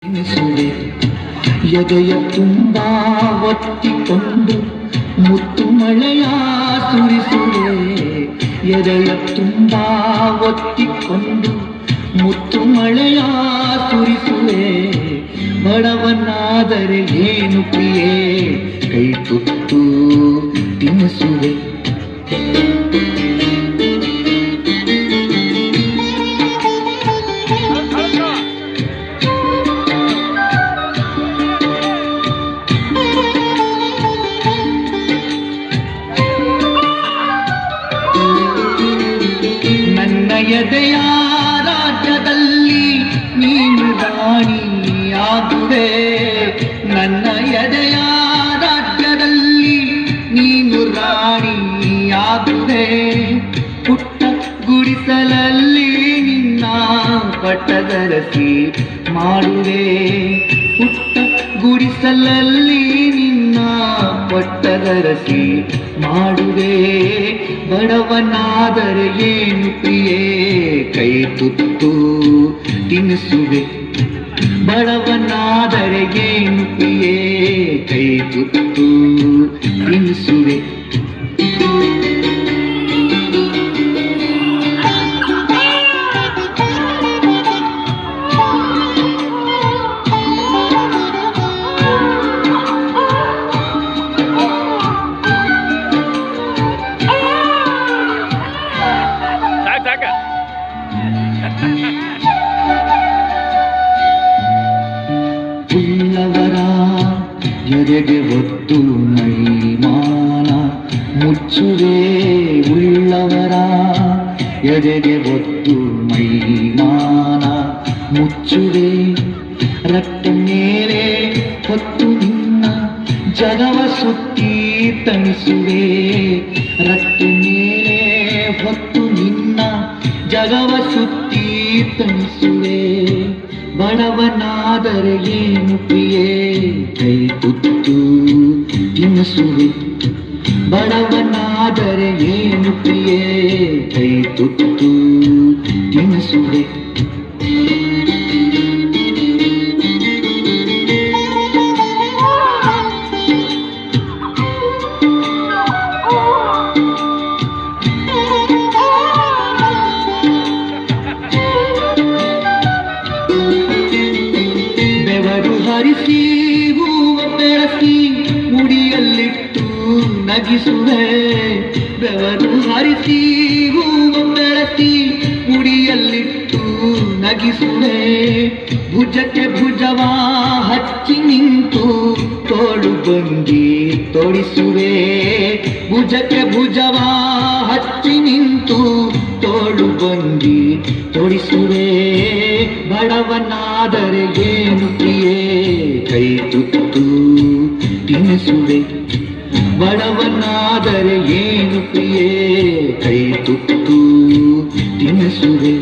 ಎನಿಸುವೆ ಎದೆಯ ತುಂಬ ಒತ್ತಿಕೊಂಡು ಮುತ್ತು ಮಳೆಯ ಸುರಿಸುವೆ ಎದೆಯ ತುಂಬ ಒತ್ತಿಕೊಂಡು ಮುತ್ತು ಮಳೆಯ ಸುರಿಸುವೆ ಬಡವನಾದರೆ ಏನು ಪ್ರಿಯೇ ಕೈ ತುತ್ತು ತಿನ್ನಿಸುವೆ ನನ್ನ ಎದೆಯ ರಾಜ್ಯದಲ್ಲಿ ನೀನು ರಾಣಿಯಾಗುವೆ ನನ್ನ ಎದೆಯ ರಾಜ್ಯದಲ್ಲಿ ನೀನು ರಾಣಿಯಾಗುವೆ ಪುಟ್ಟ ಗುಡಿಸಲಲ್ಲಿ ನಿನ್ನ ಪಟ್ಟದರಸಿ ಮಾಡುವೆ ಪುಟ್ಟ ಗುಡಿಸಲಲ್ಲಿ ನಿನ್ನ ಪಟ್ಟದರಸಿ ಮಾಡುವೆ ಬಡವನಾದರೆ ಏನು ಪ್ರಿಯೇ ಕೈ ತುತ್ತು ತಿನ್ನಿಸುವೆ ಬಡವನಾದರೆ ಏನು ಪ್ರಿಯೇ ಕೈ ತುತ್ತು ತಿನ್ನಿಸುವೆ ಉಳ್ಳವರ ಎದೆಗೆ ಒತ್ತು ಮೈಮಾನ ಮುಚ್ಚುವೆ ಉಳ್ಳವರ ಎದೆಗೆ ಒತ್ತು ಮೈಮಾನ ಮುಚ್ಚುವೆ ರಟ್ಟೆ ಮೇಲೆ ಹೊತ್ತು ನಿನ್ನ ಜಗವ ಸುತ್ತಿ ತಣಿಸುವೆ ರಟ್ಟೆ ಮೇಲೆ ಹೊತ್ತು ನಿನ್ನ ಜಗವ ಸುತ್ತಿ ತಣಿಸುವೆ ಬಡವನಾದರೆ ಏನು ಪ್ರಿಯೇ ಕೈ ತುತ್ತು ತಿನ್ನಿಸುವೆ ಬಡವನಾದರೆ ಏನು ಪ್ರಿಯೇ ಕೈ ತುತ್ತು ತಿನ್ನಿಸುವೆ ಹರಿಸಿ ಹೂವ ಬೆಳೆಸಿ ಮುಡಿಯಲ್ಲಿಟ್ಟು ನಗಿಸುವೆ ಬೆವರು ಹರಿಸಿ ಹೂವ ಬೆಳೆಸಿ ಮುಡಿಯಲ್ಲಿಟ್ಟು ನಗಿಸುವೆ ಭುಜಕ್ಕೆ ಭುಜವ ಹಚ್ಚಿ ನಿಂತು ತೋಳು ಬಂದಿ ತೋಡಿಸುವೆ ಭುಜಕ್ಕೆ ಭುಜವ ಹಚ್ಚಿ ನಿಂತು ತೋಳು ಬಂದಿ ತೋಡಿಸುವೆ ಬಡವನಾದರೆ ಏನು ಪ್ರಿಯೇ ಕೈ ತುತ್ತು ತಿನ್ನಿಸುವೆ ಬಡವನಾದರೆ ಏನು ಪ್ರಿಯೇ ಕೈ ತುತ್ತು ತಿನ್ನಿಸುವೆ